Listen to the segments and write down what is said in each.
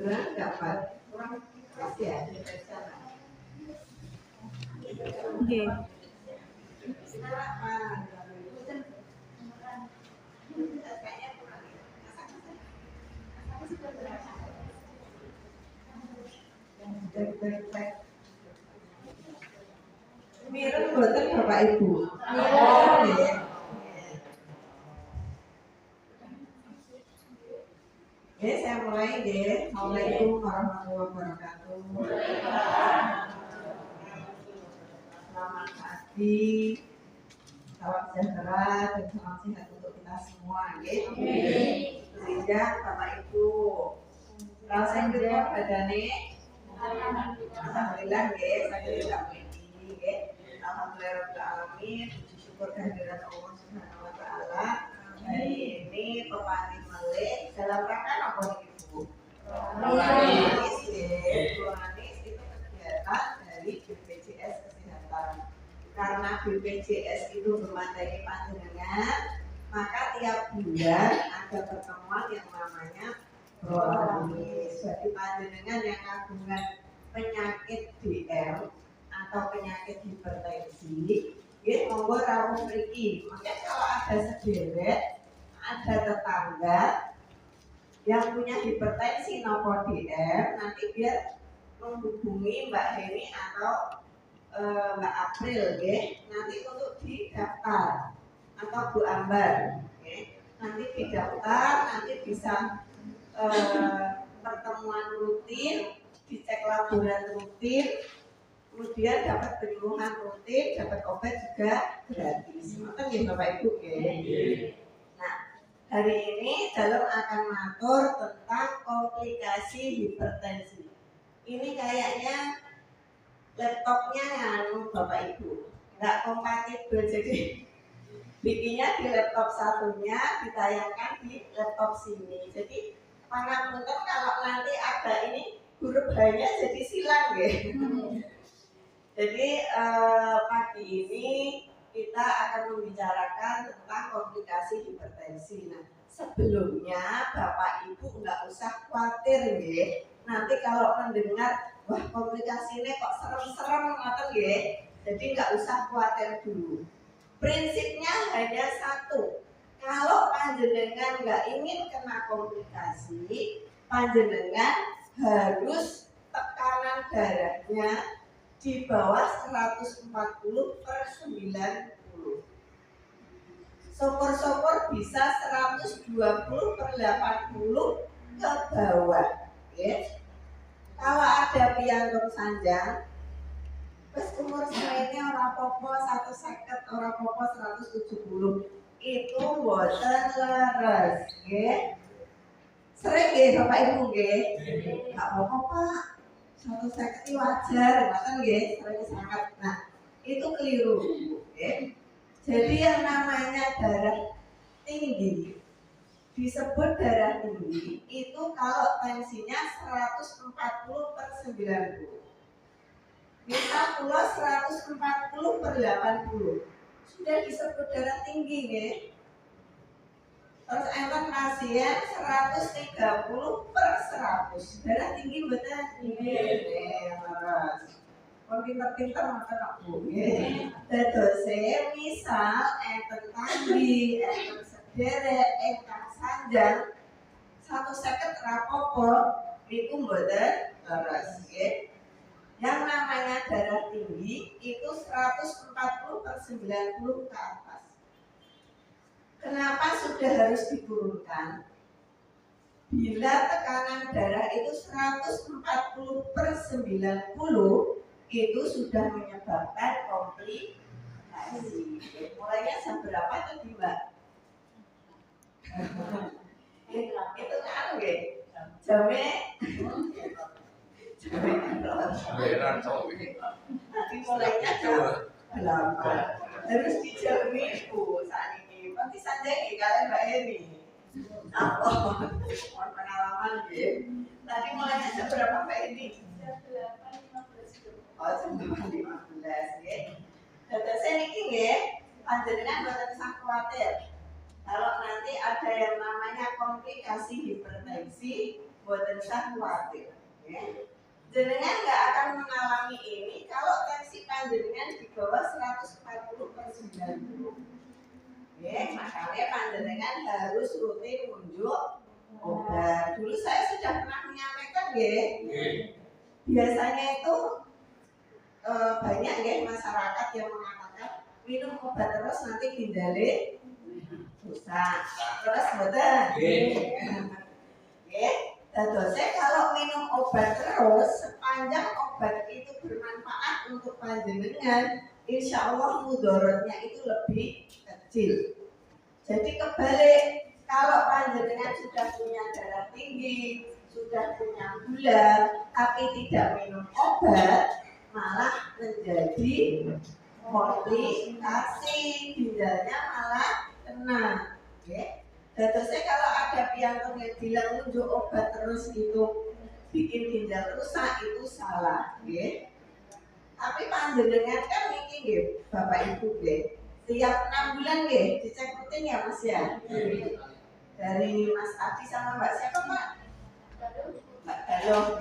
beneran dapat kurang keras ya di sana. Oke. Mirip boten Bapak Ibu. Oke, saya mulai deh. Assalamualaikum warahmatullahi wabarakatuh. Selamat pagi, salam sejahtera dan salam sehat untuk kita semua, ya. Sehingga Bapak Ibu, rasa kerja badane, alhamdulillah, ya. Saya tidak begini, ya. Alhamdulillahirobbilalamin. Puji syukur kehadirat Allah Subhanahu Wa Taala. Hari ini pepanti melek dalam rangka apa nih Ibu? Ruanis, Ruanis itu kegiatan dari BPJS Kesehatan. Karena BPJS itu memateri panjenengan, maka tiap bulan ada pertemuan yang namanya Ruanis. Bagi panjenengan yang kagungan penyakit DM atau penyakit hipertensi, ya monggo rawuh mriki. Makanya kalau ada sederet, ada tetangga yang punya hipertensi nopo DM, nanti biar menghubungi Mbak Heni atau Mbak April, ya. Nanti untuk didaftar atau Bu Ambar, ya. Nanti didaftar, nanti bisa pertemuan rutin, dicek laboratorium rutin. Kemudian dapat penyuluhan rutin, dapat obat juga gratis. Ngoten nggih Bapak Ibu nggih. Nah, hari ini Dalem akan mengatur tentang komplikasi hipertensi. Ini kayaknya laptopnya nganu Bapak Ibu, nggak kompatibel, jadi bikinnya di laptop satunya, ditayangkan di laptop sini. Jadi pangapunten kalau nanti ada ini huruf H-nya jadi silang nggih. Jadi pagi ini kita akan membicarakan tentang komplikasi hipertensi. Nah, sebelumnya Bapak Ibu nggak usah khawatir ya. Nanti kalau mendengar wah komplikasinya kok serem-serem ngoten ya. Jadi nggak usah khawatir dulu. Prinsipnya hanya satu. Kalau panjenengan nggak ingin kena komplikasi, panjenengan harus tekanan darahnya di bawah 140/90. Sopor-sopor bisa 120/80 ke bawah, ya. Kalau ada piantum sanjang, pas umur semuanya orang popo 150, orang popo 170, itu boten leres, ya. Sering ya Bapak Ibu, ya. Nggak apa-apa Pak. 150 wajar, bahkan ya, sering sangat. Nah, itu keliru, ya. Jadi yang namanya darah tinggi disebut darah tinggi itu kalau tensinya 140/90. Misal pula 140/80 sudah disebut darah tinggi, ya. Terus enten pasien 130/100. Darah tinggi betul tinggi. Kalau pinter-pinter makan aku. Dadose misal enten tadi, enten sederet, enten sanjang 150 rapopo itu betul leres. Yang namanya darah tinggi itu 140/90 ke atas. Kenapa sudah harus diturunkan? Bila tekanan darah itu 140/90 itu sudah menyebabkan komplikasi. Mulainya jam berapa tadi Mbak? Itu kan nggih. Jamnya Tadi mulainya jam 8. Harus dijam Ibu saat ini. Nanti saja nih kalian Mbak Heni. Apa? Mohon pengalaman ya. Tadi mulainya jam berapa Mbak Heni? Jam 8.15. Oh jam 8.15 ya. Data saya niki ya. Panjenengan boten usah khawatir. Kalau nanti ada yang namanya komplikasi hipertensi, buatan usah khawatir. Ya. Jenengan nggak akan mengalami ini kalau tensi panjenengan di bawah 140/90. Ya, makanya panjenengan harus rutin unjuk obat. Dulu saya sudah pernah menyampaikan ya. Biasanya itu banyak ya masyarakat yang mengatakan minum obat terus nanti ginjalnya rusak. Terus betul. Ya, dadosnya kalau minum obat terus sepanjang obat itu bermanfaat untuk panjenengan, insya Allah mudorotnya itu lebih kecil. Jadi kebalik, kalau panjenengan sudah punya darah tinggi, sudah punya gula, tapi tidak minum obat, malah menjadi komplikasi, ginjalnya malah kena. Okay. Terusnya kalau ada piantong yang bilang nunjuk obat terus itu bikin ginjal rusak, itu salah. Okay. Tapi panjenengan kan ini Bapak Ibu tiap 6 bulan dicek rutin ya Mas ya. Dari Mas Adi sama Mbak siapa Pak? Mbak Daloh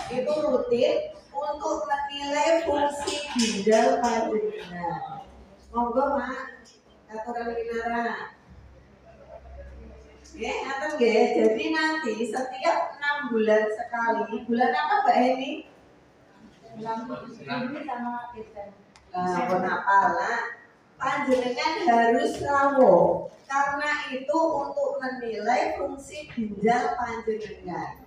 itu rutin untuk menilai fungsi ginjal panjenengan. Monggo Mak, aturan winara. Ngaten jadi nanti setiap 6 bulan sekali. Bulan apa Mbak Heni? Bulan sama kita. Panjenengan harus rawuh karena itu untuk menilai fungsi ginjal panjenengan.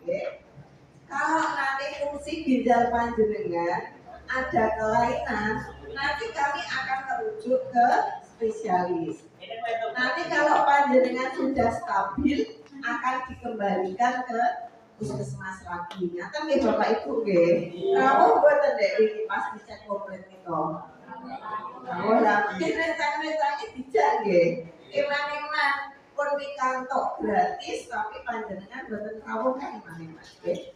Kalau nanti fungsi ginjal panjenengan ada kelainan, nanti kami akan merujuk ke spesialis. Nanti kalau panjenengan sudah stabil, akan dikembalikan ke puskesmas lagi. Nyata nggih Bapak Ibu nggih. Rawuh mboten Dek iki pas dicek komplit itu. Oh lah, rencana-rencana dijak nggih. Iman-iman pun pikantuk gratis tapi panjenengan mboten rawuh kan iman-iman nggih.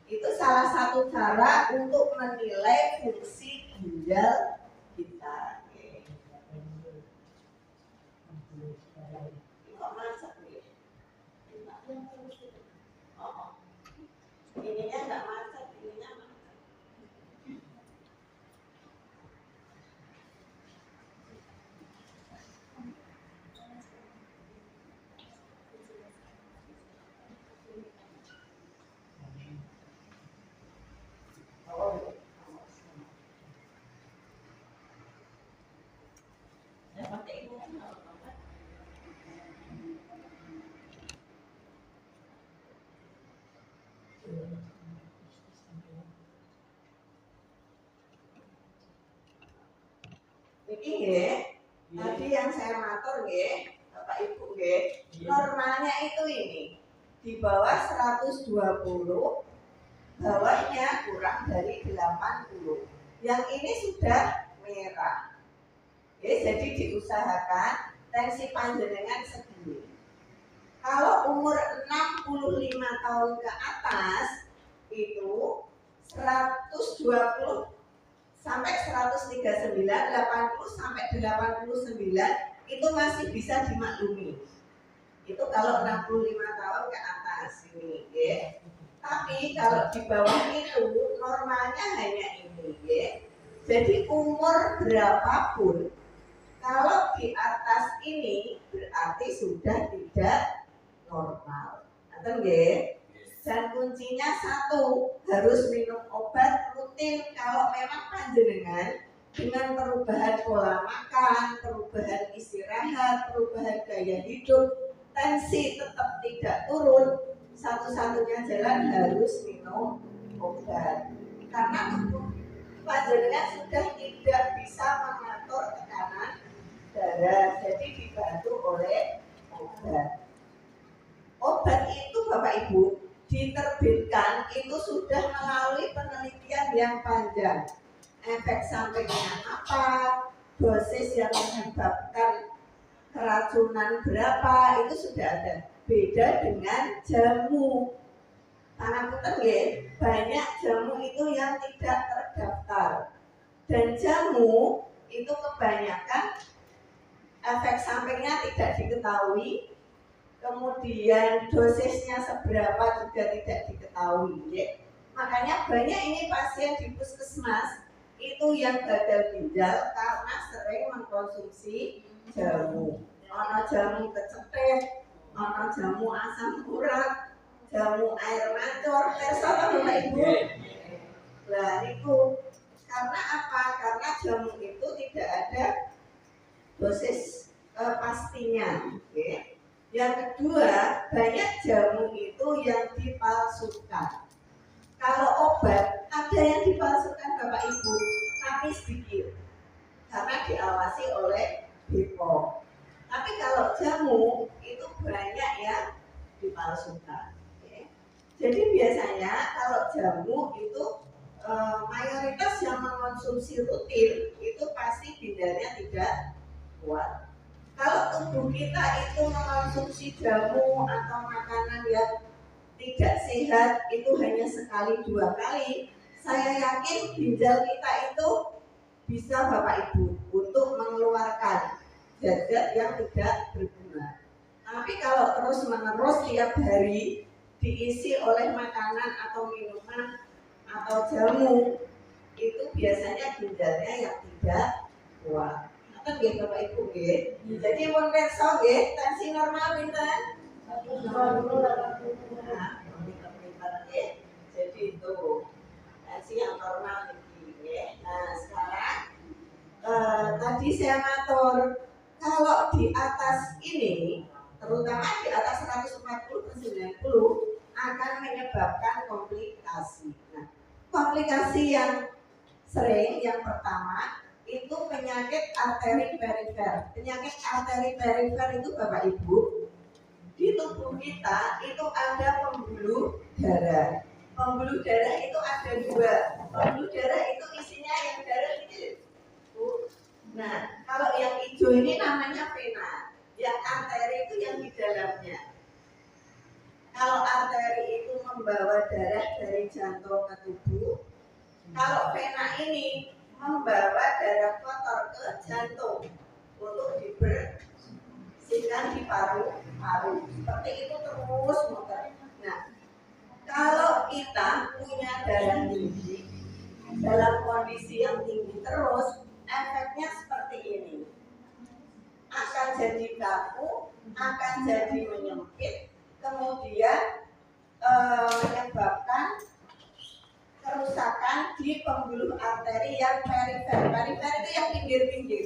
Itu salah satu cara untuk menilai fungsi ginjal kita. Ininya nggak macet, ininya macet. Ya pakai ini kan apa? Ini tadi yang saya matur Bapak Ibu normalnya itu ini di bawah 120, bawahnya kurang dari 80. Yang ini sudah merah. Jadi diusahakan tensi panjenengan segini. Kalau umur 65 tahun ke atas itu 120 sampai 139, 80 sampai 89 itu masih bisa dimaklumi. Itu kalau 65 tahun ke atas ini Tapi kalau di bawah itu normalnya hanya ini Jadi umur berapapun kalau di atas ini berarti sudah tidak normal. Dan kuncinya satu, harus minum obat rutin. Kalau memang panjenengan dengan perubahan pola makan, perubahan istirahat, perubahan gaya hidup, tensi tetap tidak turun, satu-satunya jalan harus minum obat. Karena panjenengan sudah tidak bisa mengatur tekanan darah, jadi dibantu oleh obat. Obat itu Bapak Ibu diterbitkan itu sudah melalui penelitian yang panjang. Efek sampingnya apa, dosis yang menyebabkan keracunan berapa, itu sudah ada. Beda dengan jamu. Banyak jamu itu yang tidak terdaftar. Dan jamu itu kebanyakan efek sampingnya tidak diketahui, kemudian dosisnya seberapa juga tidak diketahui. Ya. Makanya banyak ini pasien di puskesmas itu yang gagal ginjal karena sering mengkonsumsi jamu. Ono jamu kecethit, ono jamu asam urat, jamu air mancur, terserah Bapak Ibu. Nah itu karena apa? Karena jamu itu tidak ada dosis pastinya. Okay. Yang kedua, banyak jamu itu yang dipalsukan. Kalau obat ada yang dipalsukan Bapak Ibu, tapi sedikit karena diawasi oleh BPOM. Tapi kalau jamu itu banyak yang dipalsukan. Okay. Jadi biasanya kalau jamu itu mayoritas yang mengkonsumsi rutin itu pasti ginjalnya tidak kuat. Kalau tubuh kita itu mengkonsumsi jamu atau makanan yang tidak sehat itu hanya sekali 2 kali, saya yakin ginjal kita itu bisa Bapak Ibu untuk mengeluarkan zat-zat yang tidak berguna. Tapi kalau terus menerus tiap hari diisi oleh makanan atau minuman atau jamu itu biasanya ginjalnya yang tidak kuat. Kan nggih Bapak Ibu nggih. Jadi mun pirsa nggih tensi normal pinten? 120/80. Nah, jadi itu tensi yang normal nggih. Nah, sekarang tadi saya matur kalau di atas ini terutama di atas 140/90 akan menyebabkan komplikasi. Nah, komplikasi yang sering yang pertama itu penyakit arteri perifer. Penyakit arteri perifer itu Bapak Ibu di tubuh kita itu ada pembuluh darah. Pembuluh darah itu ada 2. Pembuluh darah itu isinya yang darah ini. Nah, kalau yang hijau ini namanya vena. Yang arteri itu yang di dalamnya. Kalau arteri itu membawa darah dari jantung ke tubuh, kalau vena ini membawa darah kotor ke jantung untuk dibersihkan di paru-paru. Seperti itu terus muter. Nah, kalau kita punya darah tinggi dalam kondisi yang tinggi terus, efeknya seperti ini. Akan jadi kaku, akan jadi menyempit, kemudian menyebabkan kerusakan di pembuluh arteri yang perifer. Perifer itu yang pinggir-pinggir.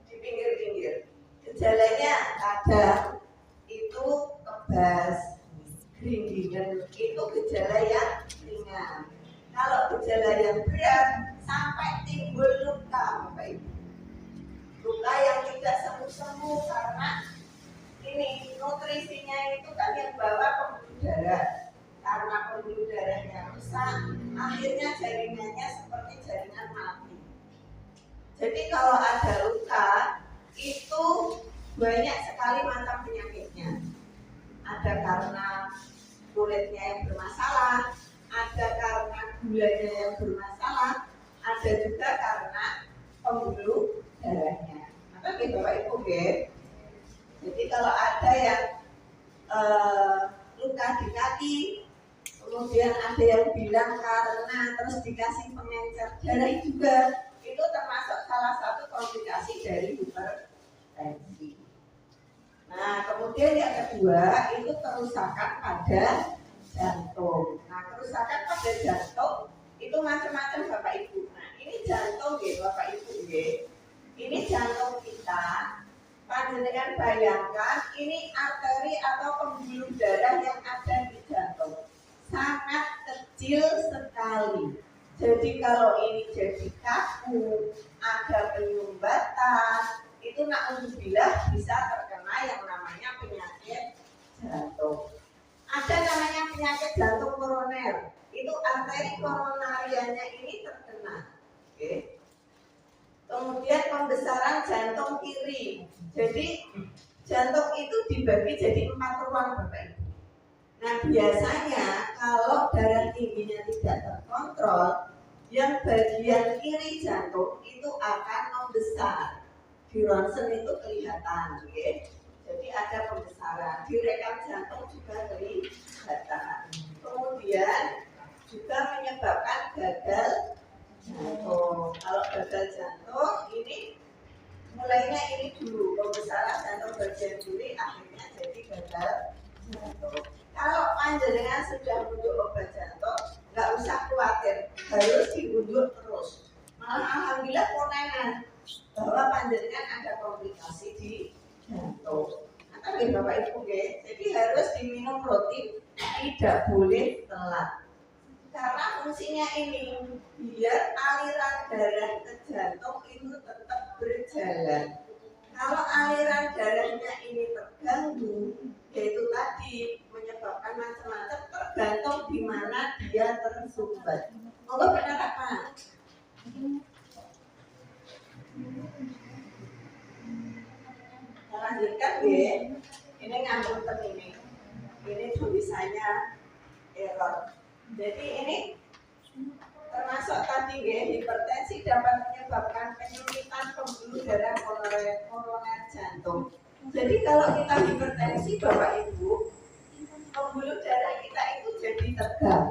Di pinggir-pinggir. Gejalanya ada itu kebas, gerindiran, itu gejala yang ringan. Kalau gejala yang berat sampai timbul luka, Bapak Ibu. Luka yang tidak sembuh-sembuh karena ini nutrisinya itu kan yang bawa pembuluh darah. Karena pembuluh darahnya rusak, akhirnya jaringannya seperti jaringan mati. Jadi kalau ada luka itu banyak sekali macam penyakitnya. Ada karena kulitnya yang bermasalah, ada karena gulanya yang bermasalah, ada juga karena pembuluh darahnya. Maka Bapak Ibu nggih. Jadi kalau ada yang luka di kaki, kemudian ada yang bilang karena terus dikasih pengencer darah juga, itu termasuk salah satu komplikasi dari hipertensi. Nah, kemudian yang kedua itu kerusakan pada jantung. Nah, kerusakan pada jantung itu macam-macam Bapak Ibu. Nah, ini jantung nggih Bapak Ibu nggih. Ini jantung kita. Panjenengan bayangkan ini arteri atau pembuluh darah yang ada di jantung. Sangat kecil sekali. Jadi kalau ini jadi kaku, ada penyumbatan, itu na'udzubillah bisa terkena yang namanya penyakit jantung. Ada namanya penyakit jantung koroner. Itu arteri koronarianya ini terkena. Oke. Kemudian pembesaran jantung kiri. Jadi jantung itu dibagi jadi 4 ruang Bapak Ibu. Nah biasanya kalau darah tingginya tidak terkontrol, yang bagian kiri jantung itu akan membesar. di ronsen itu kelihatan, ya. Jadi ada pembesaran, di rekam jantung juga kelihatan. Kemudian juga menyebabkan gagal jantung. Kalau gagal jantung ini mulainya ini dulu, pembesaran jantung bagian kiri, akhirnya jadi gagal jantung. Kalau panjenengan sudah unjuk obat jantung, nggak usah khawatir, harus diunjuk terus. Malah alhamdulillah konengan bahwa panjenengan ada komplikasi di jantung. Nah, Bapak Ibu, jadi harus diminum rutin, tidak boleh telat. Karena fungsinya ini biar aliran darah ke jantung itu tetap berjalan. Kalau aliran darahnya ini terganggu, yaitu tadi menyebabkan macam-macam, tergantung di mana dia tersumbat. Monggo benar apa? Lanjutkan ya. Ini ngambil ini tulisannya error. Jadi ini termasuk tadi ya, hipertensi dapat menyebabkan penyempitan pembuluh darah koroner jantung. Jadi kalau kita hipertensi Bapak Ibu, pembuluh darah kita itu jadi tegang,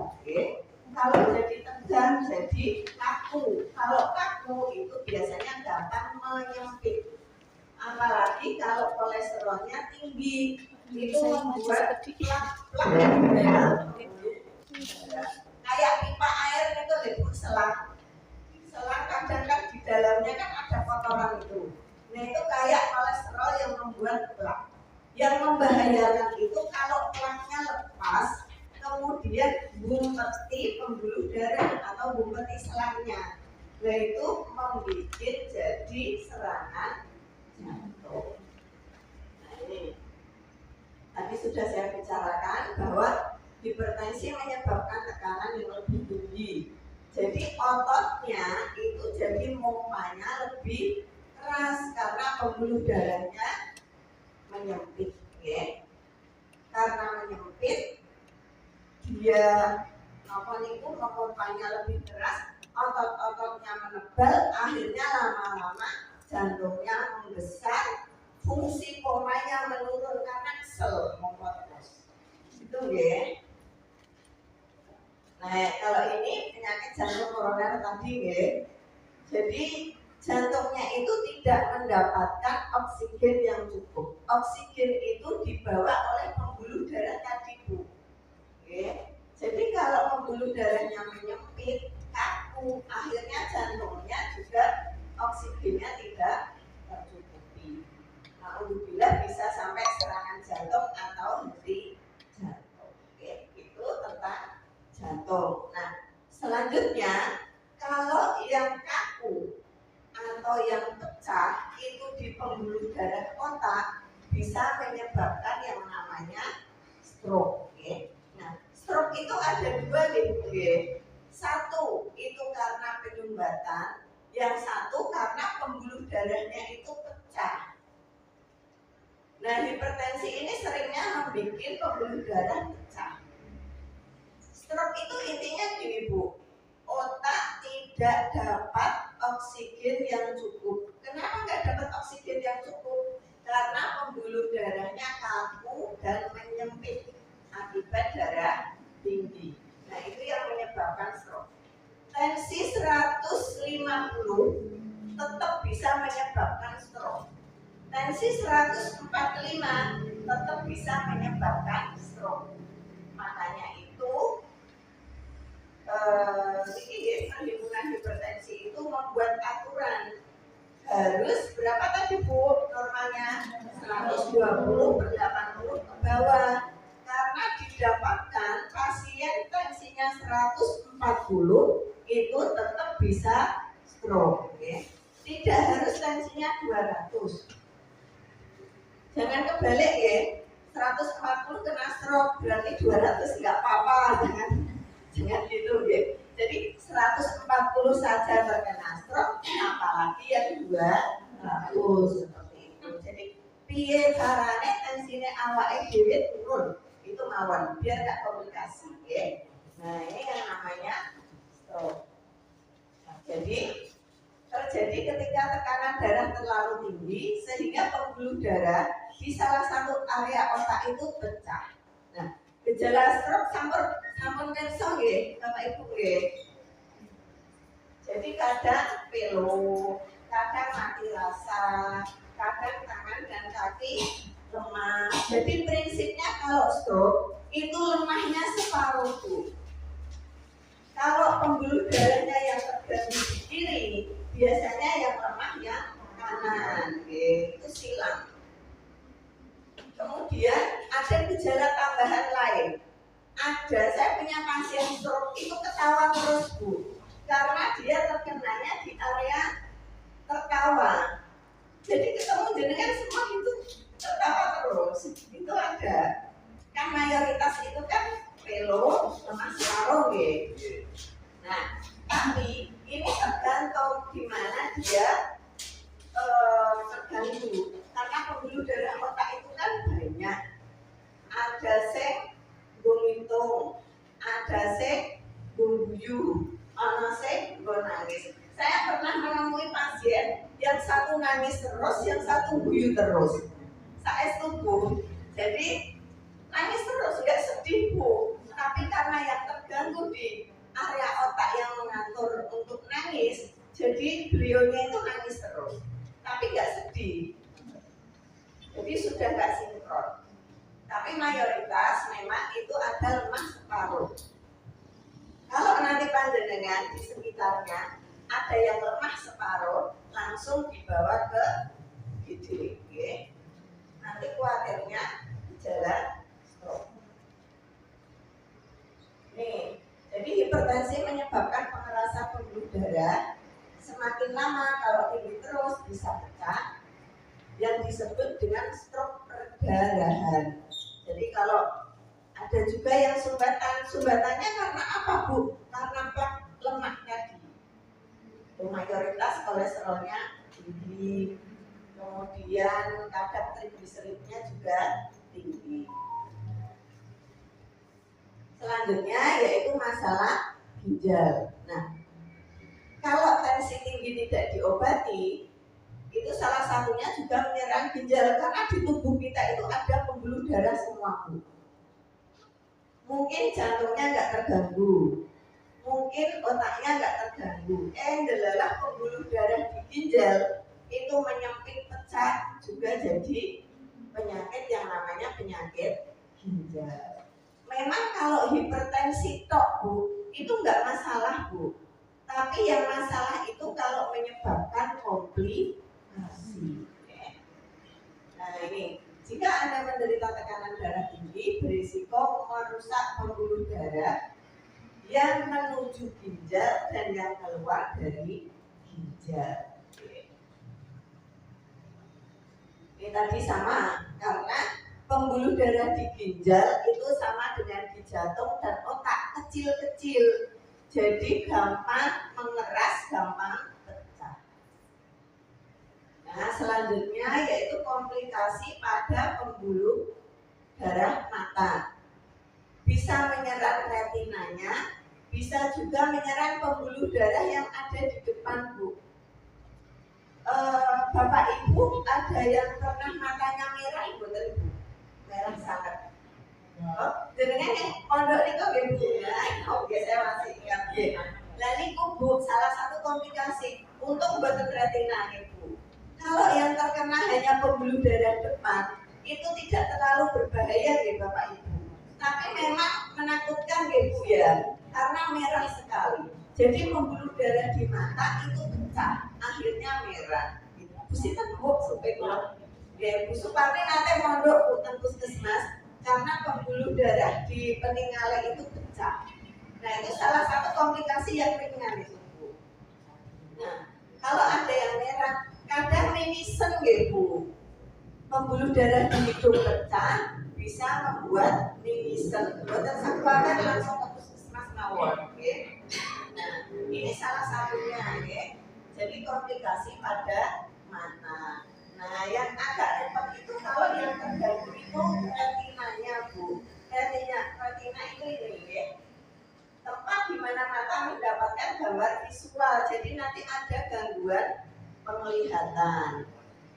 Kalau jadi tegang jadi kaku. Kalau kaku itu biasanya gampang menyempit. Apalagi kalau kolesterolnya tinggi, itu membuat plak-plak darah. Kayak pipa air itu lebih selang kadang kan di dalamnya kan ada kotoran itu. Nah itu kayak kolesterol yang membuat plak. Yang membahayakan itu kalau plaknya lepas, kemudian gumpeti pembuluh darah atau gumpeti selangnya. Nah itu membuat jadi serangan jantung. Nah ini tadi sudah saya bicarakan bahwa hipertensi menyebabkan tekanan yang lebih tinggi. Jadi ototnya itu jadi mompanya lebih keras karena pembuluh darahnya menyempit, Karena menyempit, dia mompanya lebih keras, otot-ototnya menebal, akhirnya lama-lama jantungnya membesar, fungsi pompanya menurun karena kesel mompot terus. Itu Nah, kalau ini penyakit jantung koroner tadi jadi jantungnya itu tidak mendapatkan oksigen yang cukup. Oksigen itu dibawa oleh pembuluh darah tadi, Bu. Jadi kalau pembuluh darahnya menyempit, kaku, akhirnya jantungnya juga oksigennya tidak tercukupi. Nah, alhamdulillah bisa sampai serangan jantung atau henti jantung. Itu tentang jantung. Nah, selanjutnya kalau yang kaku atau yang pecah itu di pembuluh darah otak bisa menyebabkan yang namanya stroke. Nah, stroke itu ada dua nih, Satu itu karena penyumbatan, yang satu karena pembuluh darahnya itu pecah. Nah, hipertensi ini seringnya membuat pembuluh darah pecah. Stroke itu intinya gini, Bu, otak tidak dapat oksigen yang cukup. Kenapa nggak dapat oksigen yang cukup? Karena pembuluh darahnya kaku dan menyempit akibat darah tinggi. Nah itu yang menyebabkan stroke. Tensi 150 tetap bisa menyebabkan stroke. Tensi 145 tetap bisa menyebabkan stroke. Makanya itu perhimpunan hipertensi itu membuat aturan harus berapa tadi, Bu? Normalnya 120/80 ke bawah. Karena didapatkan pasien tensinya 140 itu tetap bisa stroke, Tidak harus tensinya 200. Jangan kebalik 140 kena stroke berarti 200 nggak apa-apa, jangan gitu Jadi 140 saja terkena stroke, apalagi yang 200 seperti itu. Jadi piye carane tensine awake dhewe turun itu mawon biar nggak komplikasi, Nah ini yang namanya stroke. Nah, jadi terjadi ketika tekanan darah terlalu tinggi sehingga pembuluh darah di salah satu area otak itu pecah. Nah, gejala stroke sampun kersa nggih, Bapak Ibu nggih. Jadi kadang pelu, kadang mati rasa, kadang tangan dan kaki lemah. Jadi prinsipnya kalau stroke itu lemahnya separuh, Bu. Kalau pembuluh darahnya yang terganggu di kiri, biasanya yang lemah yang kanan, itu silang. Kemudian ada gejala tambahan lain. Saya punya pasien stroke itu ketawa terus, Bu, karena dia terkenanya di area tertawa. Jadi ketemu jenengan semua itu tertawa terus, itu ada. Kan mayoritas itu kan pelo, lemah separuh, gitu. Nah, tapi ini tergantung di mana dia terganggu. Karena pembuluh darah otak itu kan banyak. Ada sing ngitung, ada sing guyu, ada sing nangis. Saya pernah menemui pasien yang satu nangis terus, yang satu guyu terus. Saya setuju. Jadi nangis terus, nggak sedih, Bu. Tapi karena yang terganggu di area otak yang mengatur untuk nangis, jadi beliaunya itu nangis terus, tapi nggak sedih. Jadi sudah nggak sinkron. Tapi mayoritas memang itu ada lemah separuh. Kalau nanti panjenengan di sekitarnya ada yang lemah separuh, langsung dibawa ke GD. Nanti khawatirnya gejala stroke. Nih, jadi hipertensi menyebabkan pengerasan pembuluh darah. Semakin lama kalau tinggi terus bisa pecah, yang disebut dengan stroke perdarahan. Jadi kalau ada juga yang sumbatannya karena apa, Bu? Karena plak lemak tadi. Mayoritas kolesterolnya tinggi, kemudian kadar trigliseridnya juga tinggi. Selanjutnya yaitu masalah ginjal. Nah, kalau tensi tinggi tidak diobati, itu salah satunya juga menyerang ginjal, karena di tubuh kita itu ada pembuluh darah semua, Bu. Mungkin jantungnya nggak terganggu, mungkin otaknya nggak terganggu. Adalah pembuluh darah di ginjal itu menyempit, pecah, juga jadi penyakit yang namanya penyakit ginjal. Memang kalau hipertensi tok, Bu, itu nggak masalah, Bu. Tapi yang masalah itu kalau menyebabkan komplikasi. Nah ini, jika Anda menderita tekanan darah tinggi, berisiko merusak pembuluh darah yang menuju ginjal dan yang keluar dari ginjal. Ini tadi sama, karena pembuluh darah di ginjal itu sama dengan di jantung dan otak, kecil-kecil. Jadi gampang mengeras, gampang pecah. Nah, selanjutnya yaitu komplikasi pada pembuluh darah mata. Bisa menyerang retinanya, bisa juga menyerang pembuluh darah yang ada di depan, Bu. Bapak Ibu ada yang pernah matanya merah, betul, Bu? Merah sangat. Oh, jenengan yang pondok niku nggih, Bu. Oke, saya masih ingat. Lah niku, Bu, salah satu komplikasi untuk mboten retina niku. Kalau yang terkena hanya pembuluh darah depan, itu tidak terlalu berbahaya nggih, Bapak Ibu. Tapi memang menakutkan nggih, Bu, ya, karena merah sekali. Jadi pembuluh darah di mata itu pecah, akhirnya merah. Bu sinten, Bu, supaya nggih, Bu Suparni nanti mondok Bu teng puskesmas karena pembuluh darah di peninggalan itu pecah. Nah, itu salah satu komplikasi yang ringan itu, Bu. Nah, kalau ada yang merah, kadang mimisen nggih, Bu. Pembuluh darah di hidung pecah bisa membuat mimisen. Boten sakit langsung ke puskesmas mawon, nggih. Nah, ini salah satunya, nggih. Jadi komplikasi pada mata. Nah, yang agak repot itu kalau yang terganggu itu retinanya, Bu. Retina itu ini, ya, tempat di mana mata mendapatkan gambar visual. Jadi nanti ada gangguan kelihatan.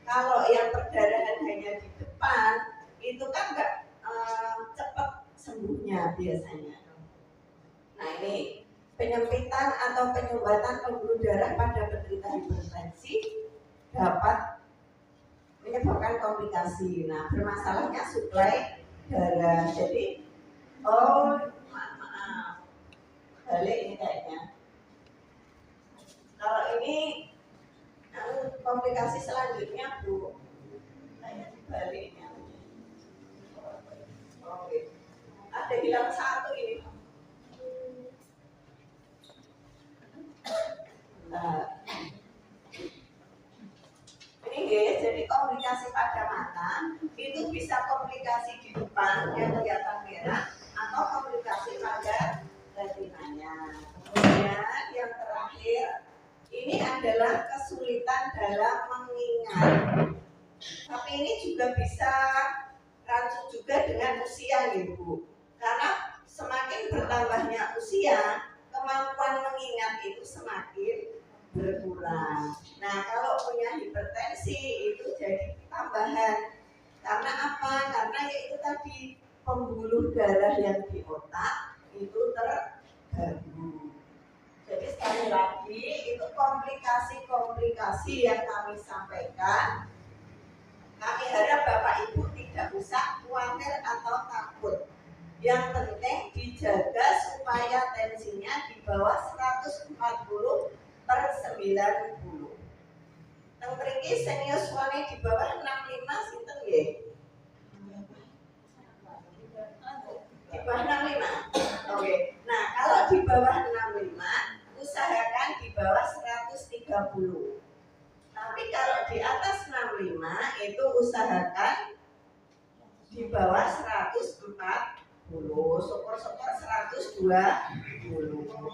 Kalau yang perdarahan hanya di depan itu kan nggak cepat sembuhnya biasanya. Nah ini penyempitan atau penyumbatan pembuluh darah pada penderita hipertensi dapat menyebabkan komplikasi. Nah bermasalahnya suplai darah. Jadi maaf balik ini kayaknya. Kalau ini komplikasi selanjutnya Bu, kayaknya dibaliknya. Oke. Ada hilang satu ini. Nah, ini guys, jadi komplikasi pada mata itu bisa komplikasi di depan yang kelihatan merah atau komplikasi pada retinanya. Kemudian yang terakhir ini adalah kesulitan dalam mengingat. Tapi ini juga bisa rancu juga dengan usia Ibu. Karena semakin bertambahnya usia, kemampuan mengingat itu semakin berkurang. Nah, kalau punya hipertensi itu jadi tambahan. Karena apa? Karena yaitu tadi pembuluh darah yang di otak itu terganggu. Jadi sekali lagi itu komplikasi-komplikasi yang kami sampaikan. Kami harap Bapak Ibu tidak usah khawatir atau takut. Yang penting dijaga supaya tensinya di bawah 140/90. Teng mriki sing yuswane di bawah 65 sinten nggih? Di bawah 65. Oke. Nah, kalau di bawah 65 usahakan di bawah 130. Tapi kalau di atas 65 itu usahakan di bawah 140. Syukur-syukur 120.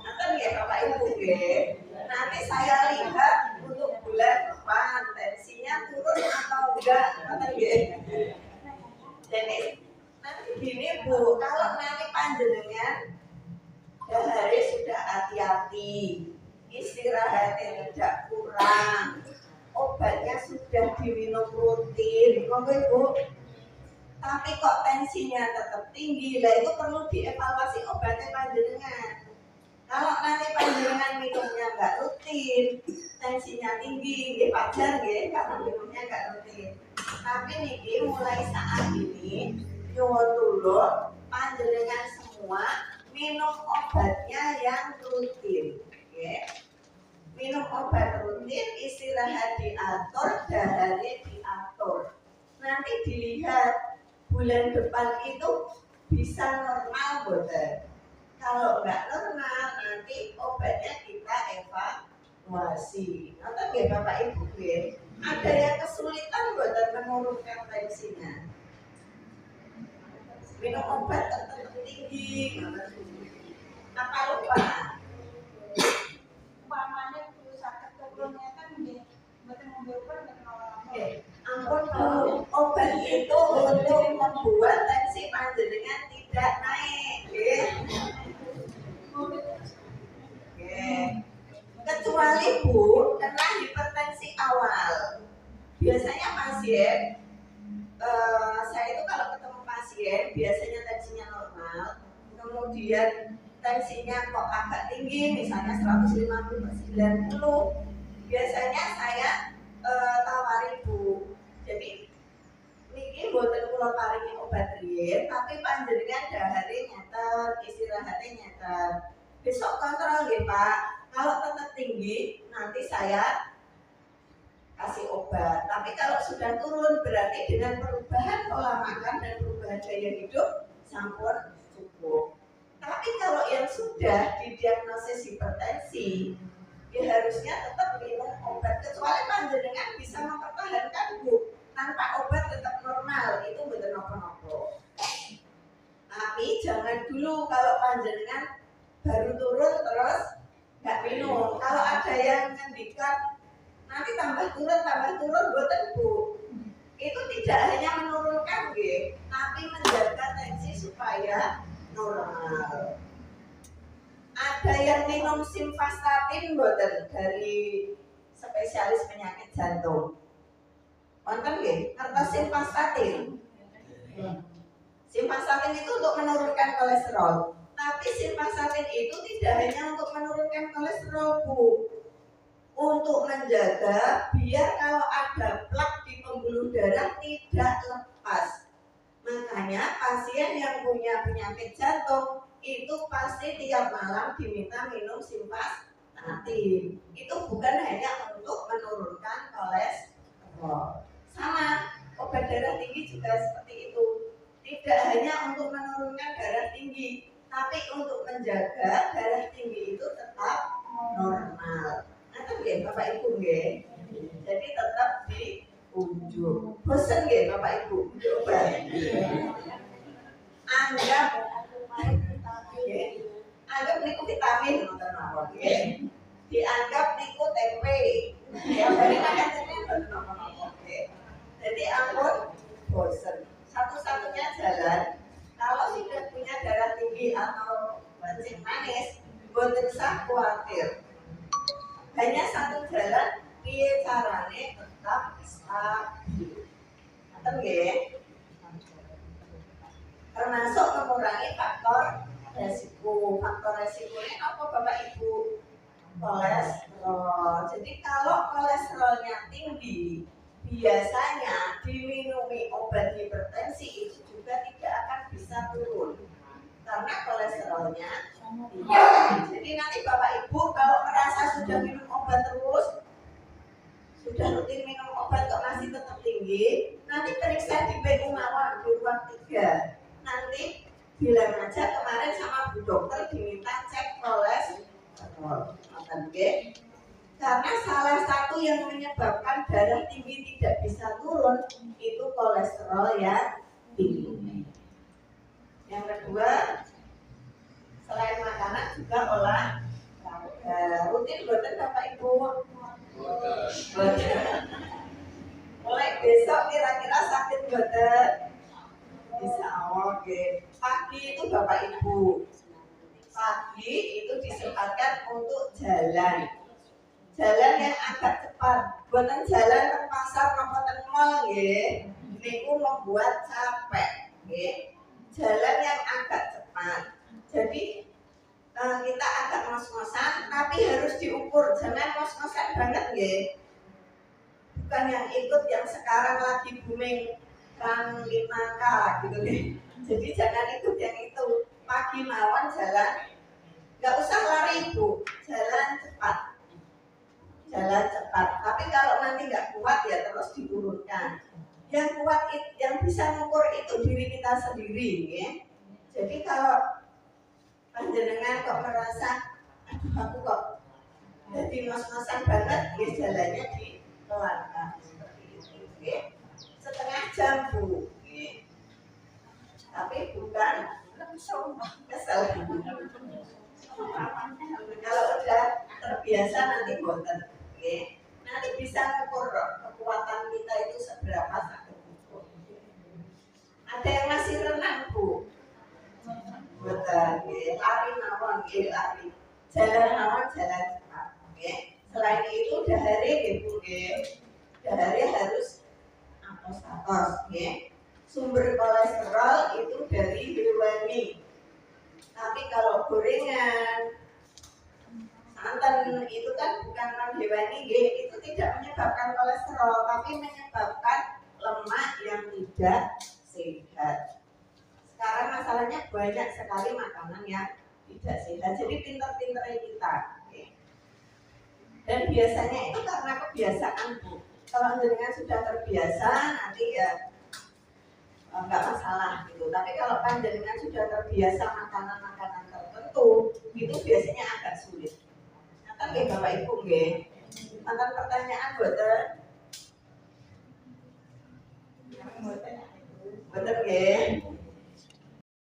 Nanti ya Bapak Ibu ya. Nanti saya lihat untuk bulan depan tensinya turun atau enggak. Nanti ya. Jadi nanti gini Bu, kalau nanti panjenengan hari sudah hati-hati, istirahatnya tidak kurang, obatnya sudah diminum rutin, Bu. Tapi kok tensinya tetap tinggi, lah itu perlu dievaluasi obatnya panjenengan. Kalau nanti panjenengan minumnya nggak rutin, tensinya tinggi, wajar karena minumnya nggak rutin. Tapi nih mulai saat ini, nyuwun tulung panjenengan semua minum obatnya yang rutin, minum obat rutin, istirahat diatur, daharnya diatur. Nanti dilihat bulan depan itu bisa normal boten. Kalau nggak normal nanti obatnya kita evaluasi. Atau nggih Bapak Ibu ada yang kesulitan boten menurunkan tensinya. Minum obat tetap tinggi. Apa lupa? Umpamanya itu sakit turunnya kan boten ngombe obat Ampun Bu, obat itu untuk membuat tensi panjenengan tidak naik, kecuali Bu kena hipertensi awal. Biasanya pasien, saya itu kalau ketemu pasien biasanya tensinya normal, kemudian tensinya kok agak tinggi, misalnya 150/90, biasanya saya tawari Bu. Jadi niki mboten kula paringi obat riyen, tapi panjenengan dahare nyatet, istirahatnya nyatet. Besok kontrol nggih Pak. Kalau tetap tinggi, nanti saya kasih obat. Tapi kalau sudah turun, berarti dengan perubahan pola makan dan perubahan gaya hidup sampun cukup. Tapi kalau yang sudah didiagnosis hipertensi, ya harusnya tetap minum obat, kecuali panjenengan bisa mempertahankan Bu tanpa obat tetap normal, itu betul nopo-nopo. Tapi jangan dulu kalau panjenengan baru turun terus nggak minum. Kalau ada yang ngendikan nanti tambah turun boten Bu, itu tidak hanya menurunkan tapi menjaga tensi supaya normal. Ada yang minum simvastatin boten dari spesialis penyakit jantung. Wonten nggih, ngertos simvastatin. Simvastatin itu untuk menurunkan kolesterol. Tapi simvastatin itu tidak hanya untuk menurunkan kolesterol, Bu. Untuk menjaga biar kalau ada plak di pembuluh darah tidak lepas. Makanya pasien yang punya penyakit jantung itu pasti tiap malam diminta minum simvastatin. Itu bukan hanya untuk menurunkan kolesterol. Sama, obat darah tinggi juga seperti itu. Tidak hanya untuk menurunkan darah tinggi, tapi untuk menjaga darah tinggi itu tetap normal. Nanti nggih Bapak Ibu nggih. Jadi tetap diunjuk. Bosen nggih Bapak Ibu coba. Anggap niku vitamin ngoten mawon nggih. Dianggap niku tempe. Ya bari makan tempe mboten napa-napa nggih. Jadi ampun bosen. Satu-satunya jalan kalau sudah punya darah tinggi atau kencing manis, mboten usah khawatir. Hanya satu jalan, piye carane tetap stabil. Ngoten nggih. Termasuk mengurangi faktor resiko. Faktor resikonya apa Bapak Ibu? Kolesterol. Jadi kalau kolesterolnya tinggi, biasanya diminumi obat hipertensi itu juga tidak akan bisa turun karena kolesterolnya tinggi. Jadi nanti Bapak Ibu kalau merasa sudah minum obat terus, sudah rutin minum obat kok masih tetap tinggi, nanti periksa di PU mawon di ruang 3. Nanti bilang aja kemarin sama Bu Dokter diminta cek kolesterol. Oke. Karena salah satu yang menyebabkan darah tinggi tidak bisa turun itu kolesterol yang tinggi. Yang kedua, selain makanan juga olahraga. Rutin boten Bapak Ibu? Boten. Mulai besok kira-kira sakit boten? Bisa oke. Pagi itu Bapak Ibu. Pagi itu disempatkan untuk jalan. Jalan yang agak cepat. Boten jalan ke pasar maupun ke mall nggih. Niku membuat capek nggih. Jalan yang agak cepat. Jadi kita agak ngos-ngosan tapi harus diukur. Jangan ngos-ngosan banget nggih. Bukan yang ikut yang sekarang lagi booming run 5K gitu nggih. Jadi jangan ikut yang itu. Pagi mawon jalan. Enggak usah lari Bu, jalan cepat. Jalan cepat. Tapi kalau nanti nggak kuat ya terus diturunkan. Yang kuat yang bisa mengukur itu diri kita sendiri, ya. Jadi kalau panjenengan kok merasa, aduh aku kok jadi ngos-ngosan banget, ya jalannya dipelankan seperti itu, ya. Setengah jam Bu, ya. Tapi bukan kesel. Kalau udah terbiasa nanti boten. Okay. Nanti bisa mengukur kekuatan kita itu seberapa sakit itu. Ada yang masih renang Bu? Betul. Okay. Lari mawon, lari. Jalan mawon, jalan cepat. Okay. Selain itu dahare Bu, dahare harus atos-atos. Okay. Sumber kolesterol itu dari hewani. Tapi kalau gorengan, santan itu kan bukan non hewani, itu tidak menyebabkan kolesterol, tapi menyebabkan lemak yang tidak sehat. Sekarang masalahnya banyak sekali makanan yang tidak sehat, jadi pinter-pinternya kita. Dan biasanya itu karena kebiasaan Bu. Kalau dengan sudah terbiasa nanti ya enggak masalah gitu. Tapi kalau panjenengan sudah terbiasa makanan-makanan tertentu, itu biasanya agak sulit. Nanti nggih Bapak Ibu nggih. Nanti pertanyaan boten? Boten nggih.